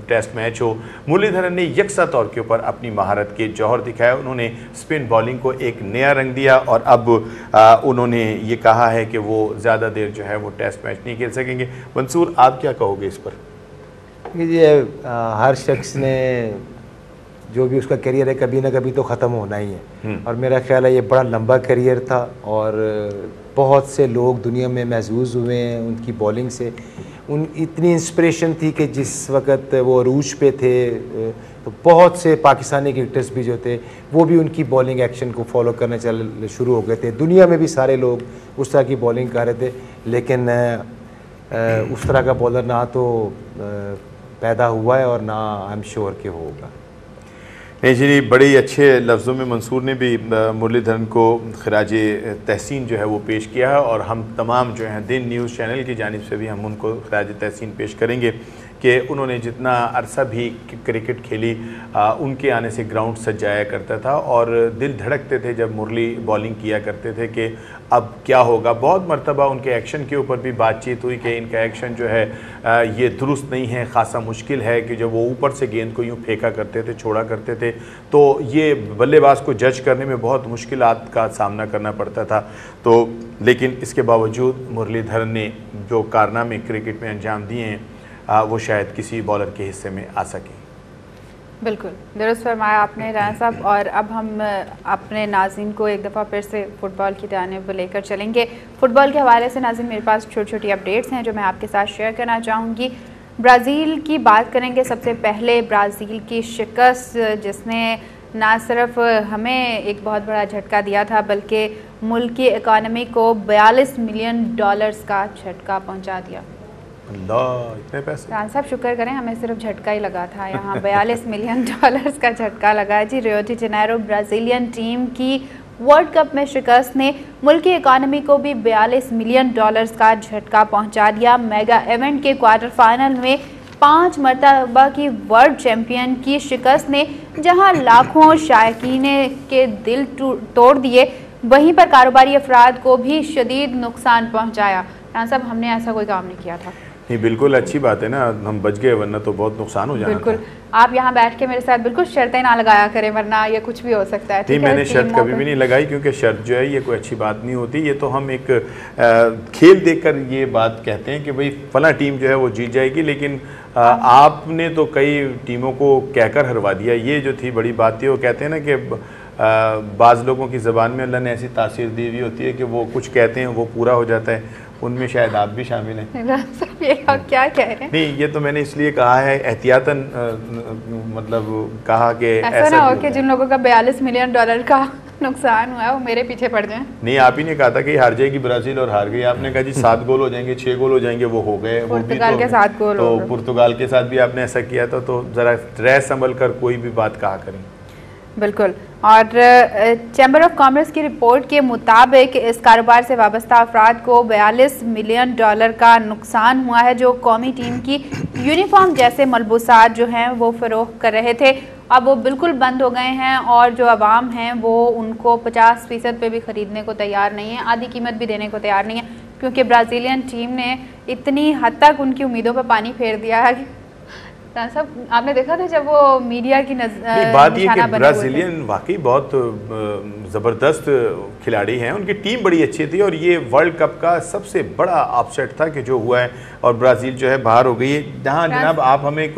Test match हो, मुरलीधरन ने यकसा तौर के ऊपर अपनी महारत के जौहर दिखाया। उन्होंने स्पिन बॉलिंग को एक नया रंग दिया और अब उन्होंने ये कहा है कि वो ज़्यादा देर जो है वो टेस्ट मैच नहीं खेल सकेंगे। मंसूर, आप क्या कहोगे इस पर? ये हर शख्स ने जो भी उसका करियर है कभी ना कभी तो ख़त्म होना ही है, और मेरा ख्याल है ये बड़ा लंबा करियर था और बहुत से लोग दुनिया में महसूस हुए हैं उनकी बॉलिंग से। उन इतनी इंस्पिरेशन थी कि जिस वक्त वो अरूज पे थे तो बहुत से पाकिस्तानी क्रिकेटर्स भी जो थे वो भी उनकी बॉलिंग एक्शन को फॉलो करने चल शुरू हो गए थे। दुनिया में भी सारे लोग उस तरह की बॉलिंग कर रहे थे, लेकिन उस तरह का बॉलर ना तो पैदा हुआ है और ना आई एम श्योर कि होगा। नहीं जी, बड़े अच्छे लफ्ज़ों में मंसूर ने भी मुरलीधरन को खराज तहसीन जो है वो पेश किया है, और हम तमाम जो हैं दिन न्यूज़ चैनल की जानिब से भी हम उनको खराज तहसीन पेश करेंगे कि उन्होंने जितना अरसा भी क्रिकेट खेली उनके आने से ग्राउंड सज जाया करता था और दिल धड़कते थे जब मुरली बॉलिंग किया करते थे कि अब क्या होगा। बहुत मरतबा उनके एक्शन के ऊपर भी बातचीत हुई कि इनका एक्शन जो है ये दुरुस्त नहीं है, ख़ासा मुश्किल है कि जब वो ऊपर से गेंद को यूँ फेंका करते थे, छोड़ा करते थे, तो ये बल्लेबाज को जज करने में बहुत मुश्किलात का सामना करना पड़ता था। तो लेकिन इसके बावजूद मुरलीधरन ने जो कारनामे क्रिकेट में अंजाम दिए हैं वो शायद किसी बॉलर के हिस्से में आ सके। बिल्कुल दुरुस्त फरमाया आपने राना साहब। और अब हम अपने नाज़रीन को एक दफ़ा फिर से फ़ुटबॉल की जानिब लेकर चलेंगे। फ़ुटबॉल के हवाले से नाज़रीन मेरे पास छोटी छोटी अपडेट्स हैं जो मैं आपके साथ शेयर करना चाहूँगी। ब्राज़ील की बात करेंगे। सबसे पहले ब्राज़ील की शिकस्त जिसने ना सिर्फ हमें एक बहुत बड़ा झटका दिया था बल्कि मुल्क की इकानमी को $42 मिलियन का झटका पहुँचा दिया। अल्लाह, इतने पैसे! रान साहब शुक्र करें, हमें सिर्फ झटका ही लगा था, यहाँ $42 मिलियन का झटका लगा जी। Rio de Janeiro Brazilian team की वर्ल्ड कप में शिकस्त ने मुल्क की इकानमी को भी $42 मिलियन का झटका पहुंचा दिया। मेगा इवेंट के क्वार्टर फाइनल में 5 मरतबा की वर्ल्ड चैम्पियन की शिकस्त ने जहां लाखों शायकीन के दिल तोड़ दिए, वहीं पर कारोबारी अफराद को भी शदीद नुकसान पहुंचाया। रान साहब, हमने ऐसा कोई काम नहीं किया था। नहीं, बिल्कुल अच्छी बात है ना, हम बच गए, वरना तो बहुत नुकसान हो जाना। बिल्कुल, आप यहाँ बैठ के मेरे साथ बिल्कुल शर्तें ना लगाया करें, वरना ये कुछ भी हो सकता है। नहीं, मैंने शर्त कभी भी नहीं लगाई, क्योंकि शर्त जो है ये कोई अच्छी बात नहीं होती। ये तो हम एक खेल देखकर ये बात कहते हैं कि भाई फला टीम जो है वो जीत जाएगी, लेकिन आपने तो कई टीमों को कहकर हरवा दिया। ये जो थी बड़ी बात थी। वो कहते हैं ना कि बाज़ लोगों की ज़बान में अल्लाह ने ऐसी तासीर दी हुई होती है कि वो कुछ कहते हैं वो पूरा हो जाता है। उनमें शायद आप भी शामिल हैं। ये आप क्या कह रहे हैं? नहीं, ये तो मैंने इसलिए कहा है एहतियातन, मतलब कहा कि ऐसा ना हो कि जिन लोगों का $42 मिलियन का नुकसान हुआ है वो मेरे पीछे पड़ जाएं। नहीं, आप ही ने कहा था कि हार जाएगी ब्राज़ील और हार गई। आपने कहा जी 7 गोल हो जाएंगे, 6 गोल हो जाएंगे, वो हो गए। पुर्तगाल के 7 गोल तो पुर्तगाल के साथ भी आपने ऐसा किया था। तो ज़रा रह संभल कर कोई भी बात कहा करें। बिल्कुल। और चैम्बर ऑफ कॉमर्स की रिपोर्ट के मुताबिक इस कारोबार से वाबस्ता अफराद को $42 मिलियन का नुकसान हुआ है, जो कौमी टीम की यूनिफॉर्म जैसे मलबूसात जो हैं वो फ़रोख्त कर रहे थे। अब वो बिल्कुल बंद हो गए हैं और जो अवाम हैं वो उनको 50% पे भी ख़रीदने को तैयार नहीं है, आधी कीमत भी देने को तैयार नहीं है, क्योंकि ब्राज़ीलियन टीम ने इतनी हद तक उनकी उम्मीदों पर पानी फेर दिया है। सब आपने देखा था जब वो मीडिया की बात ये कि ब्राज़ीलियन वाकई बहुत ज़बरदस्त खिलाड़ी हैं, उनकी टीम बड़ी अच्छी थी और ये वर्ल्ड कप का सबसे बड़ा अपसेट था कि जो हुआ है और ब्राज़ील जो है बाहर हो गई है। जहाँ जनाब आप हमें कुछ